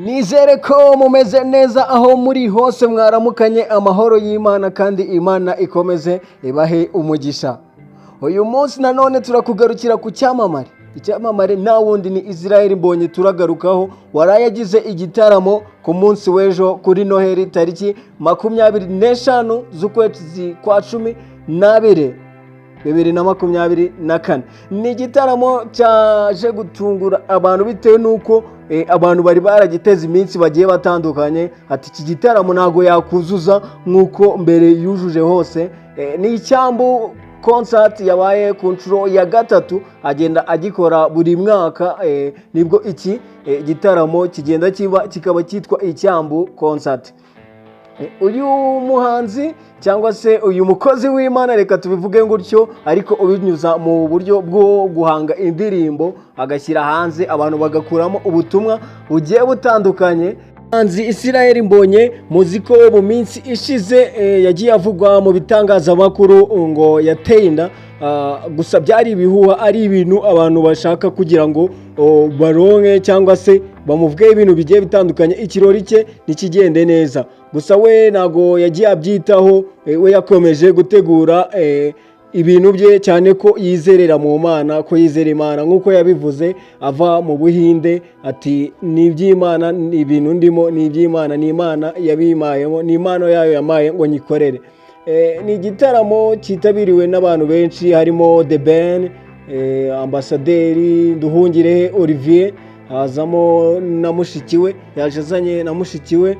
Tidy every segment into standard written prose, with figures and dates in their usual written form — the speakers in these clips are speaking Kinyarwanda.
Nizere ko mumeze neza aho muri hose mwaramukanye amahoro y'Imana kandi Imana ikomeze ibahe umugisha. Uyu munsi nanone turakugarukira ku cyamamare. Icyamamare nta wundi ni Israel Mbonyi turagarukaho warayagize igitaramo ku munsi w'ejo kuri Noheli tariki 25 z'ukwezi kwa 12 2024. Ni igitaramo cyaje gutungura abantu bitewe nuko abantu bari baragiteze iminsi bagiye batandukanye ati iki gitaramo ntago yakuzuza nkuko mbere yujuje hose. Ni icyambu concert yabaye ku nshuro ya gatatu agenda agikora buri mwaka, nibwo iki gitaramo kigenda kikaba cyitwa icyambu concert. Uyu muhanzi cyangwa se uyu mukozi w'Imana reka tubivuge gutyo ariko ubinyuza mu buryo bwo guhanga indirimbo agashyira hanze abantu bagakuramo ubutumwa bugiye butandukanye. Muhanzi Israel Mbonyi muziko mu minsi ishize yagiye avugwa mu bitangazamakuru ngo yateye inda, gusa byari ibihuha, ari ibintu abantu bashaka kugira ngo baronke cyangwa se bamuvuge ibintu bigiye bitandukanye ikirori cye nikigende neza. Gusa we nago yagiye abyitaho, we yakomeje gutegura ibintu bye cyane ko yizerera mu Mana, ko yizera Imana nkuko yabivuze ava mu Buhinde ati ni iby'Imana, ni ibintu ndimo ni iby'Imana, ni Imana yabimayemo, ni Imana yayo yamaye ngo nyikorere. Ni igitaramo cyitabiriwe n'abantu benshi harimo The Ben, Ambasaderi Nduhungirehe Olivier, hazamo na mushikiwe, yajazanye na mushikiwe,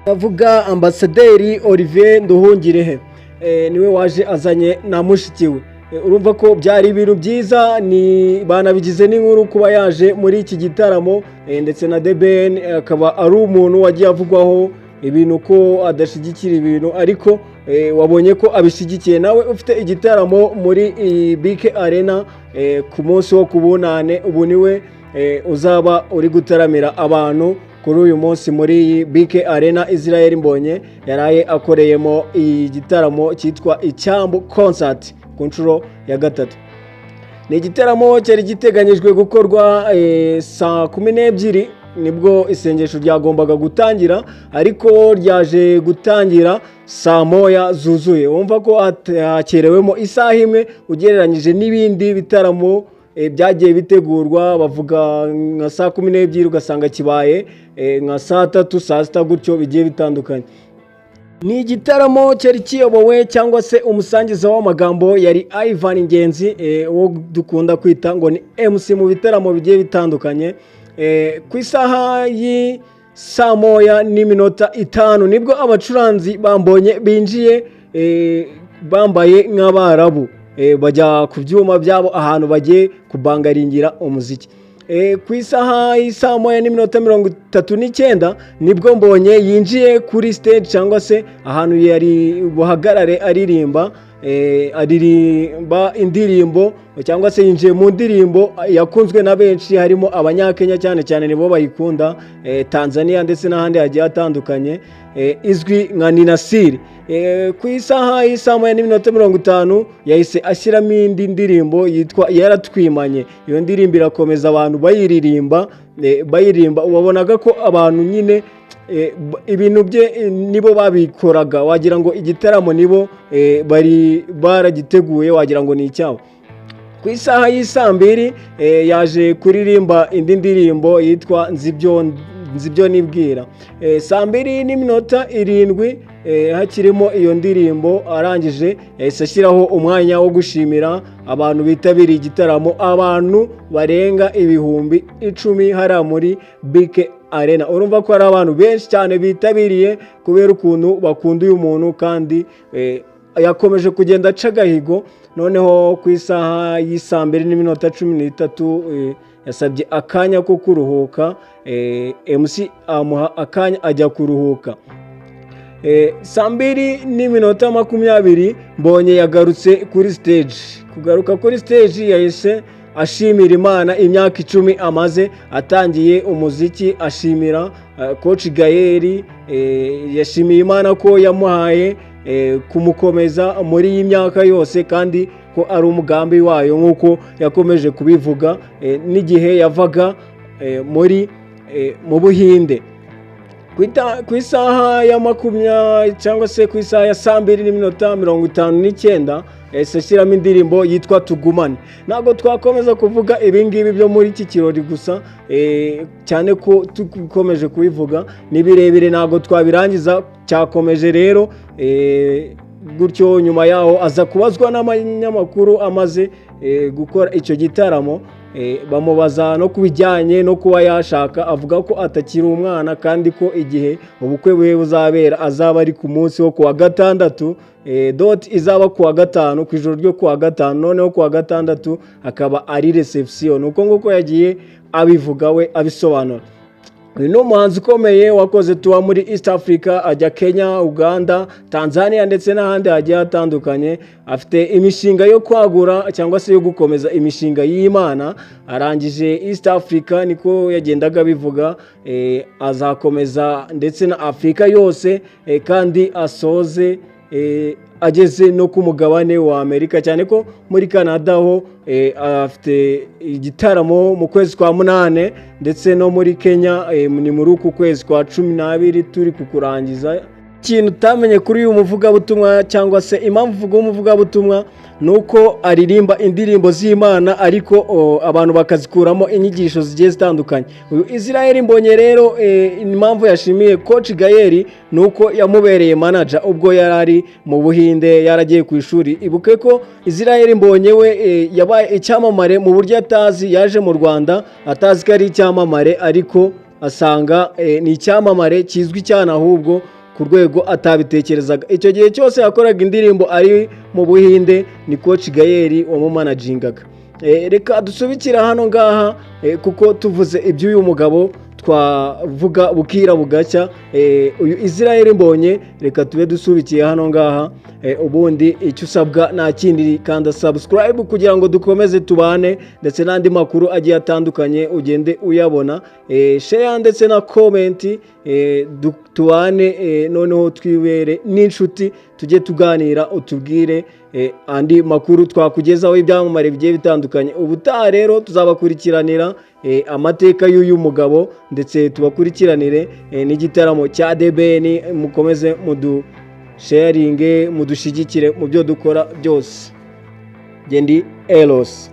avuga Ambasaderi Olivier Nduhungirehe niwe waje azanye na mushikiwe. Urumva ko byari ibintu byiza, ni banabigize n'inkuru kuba yaje muri iki gitaramo, ndetse na The Ben akaba ari umuntu wagiye avugwaho ibintu ko adashigikira ibintu ariko wabonye ko abishigikiye. Nawe ufite igitaramo muri BK Arena ku munsi wo kubunane, ubu niwe uzaba uri gutaramira abantu kuri uyu munsi muri BK Arena. Israel Mbonyi yaraye akoreyemo igitaramo cyitwa icyambu concert ku nshuro ya gatatu. Ni igitaramo cyari giteganyijwe gukorwa saa 12 nibwo isengesho ryagombaga gutangira ariko ryaje gutangira saa 1 zuzuye. Wumva ko hakerewemo isaha imwe ugereranyije n'ibindi bitaramo byagiye bitegurwa, bavuga nka saa 12 ugasanga kibaye nka saa 3 saa 6 gutyo bigiye bitandukanye. Ni igitaramo cyari kiyobowe cyangwa se umusangiza w'amagambo yari Ivan Ingenzi, wo dukunda kwita ngo ni MC mu bitaramo bigiye bitandukanye. Ku isaha saa 1:05 nibwo abacuranzi bambonye binjiye bambaye nk'abarabu, bajya ku byuma byabo ahantu bagiye kubangaringira umuziki. Ku isaha saa 1:39 nibwo Mbonyi yinjiye kuri stage cyangwa se ahantu yari buhagarare aririmba indirimbo cyangwa se yinjiye mu ndirimbo yakunzwe na benshi, harimo abanyakenya cyane cyane nibo bayikunda, Tanzania ndetse n'ahandi hagiye hatandukanye, izwi nka Ninasiri. Ku isaha saa 1:50 yahise ashyiramo indi ndirimbo yitwa Yaratwimanye. Iyo ndirimbo irakomeza abantu bayiririmba, ubabonaga ko abantu nyine ibintu bye nibo babikoraga, wagira ngo igitaramo nibo bari baragiteguye, wagira ngo ni icyabo. Ku isaha saa 2 yaje kuririmba indi ndirimbo yitwa Nzibyo nibwira. Saa 2:07 hakirimo iyo ndirimbo arangije yahise ashyiraho umwanya wo gushimira abantu bitabiriye igitaramo, abantu barenga ibihumbi 10 hariya muri BK Arena. Urumva ko ari abantu benshi cyane bitabiriye kubera ukuntu bakunda uyu muntu kandi yakomeje kugenda aca agahigo. Noneho ku isaha saa 2:13 yasabye akanya ko kuruhuka, MC amuha akanya ajya kuruhuka. Saa 2:20 Mbonyi yagarutse kuri stage. Kugaruka kuri stage yahise ashimira Imana imyaka 10 amaze atangiye umuziki, ashimira Coach Gaël, yashimiye Imana ko yamuhaye kumukomeza muri iyi myaka yose kandi ko ari umugambi wayo nk'uko yakomeje kubivuga n'igihe yavaga muri mu Buhinde ku isaha ya 20 cyangwa se ku isaha ya 2:59 shyiramo indirimbo yitwa Tugumane. Ntabwo twakomeza kuvuga ibingibi byo muri iki kirori gusa, cyane ko dukomeje kubivuga ni birebire ntabwo twabirangiza. Cyakomeje rero gutyo, nyuma yaho aza kubazwa n'abanyamakuru amaze gukora icyo gitaramo. Bamubaza no kubijyanye no kuba yashaka, avuga ko atakiri umwana kandi ko igihe ubukwe bwe buzabera azaba ari ku munsi wo kuwa gatandatu, izaba kuwa gatanu, ku ijoro ryo kuwa gatanu, noneho kuwa gatandatu akaba ari reception. Nuko nguko yagiye abivuga we abisobanura. Uyu ni umuhanzi ukomeye wakoze tuwa muri East Africa, ajya Kenya, Uganda, Tanzania ndetse n'ahandi hagiye hatandukanye. Afite imishinga yo kwagura cyangwa se yo gukomeza imishinga y'Imana. Arangije East Africa, niko yagendaga bivuga, azakomeza ndetse na Afrika yose, kandi asoze ageze no ku mugabane wa Amerika, cyane ko muri Canada ho afite igitaramo mu kwezi kwa 8, ndetse no muri Kenya ni muri uku kwezi kwa 12 turi kukurangiza. Ikintu utamenye kuri uyu muvugabutumwa cyangwa se impamvu uvuga umuvugabutumwa nuko aririmba indirimbo z'Imana, ariko abantu bakazikuramo inyigisho zigiye zitandukanye. Uyu Israel Mbonyi rero impamvu yashimiye Coach Gael nuko yamubereye manager ubwo yarari mu Buhinde, yaragiye ku ishuri. Ibuke ko Israel Mbonyi we yabaye icyamamare mu buryo atazi, yaje mu Rwanda atazi ko ari icyamamare, ariko asanga ni icyamamare kizwi cyane ahubwo ku rwego atabitekerezaga. Icyo gihe cyose yakoraga indirimbo ari mu Buhinde ni Coach Gael wamumanagingaga. Reka dusubikira hano ngaha, kuko tuvuze iby'uyu mugabo twavuga bukira bugacya. Uyu Israel Mbonyi reka tube dusubikiye hano ngaha. Ubundi icyo usabwa nta kindi, kanda subscribe kugira ngo dukomeze tubane, ndetse n'andi makuru agiye atandukanye ugende uyabona. Share ndetse na comment, tubane noneho twibere n'inshuti, tujye tuganira, utubwire andi makuru twakugezaho ibyamamare bigiye bitandukanye. Ubutaha rero tuzabakurikiranira amateka y'uyu mugabo, ndetse tubakurikiranire n'igitaramo cya The Ben. Mukomeze sharinge, mudushigikire mu byo dukora byose. Gendi Elos.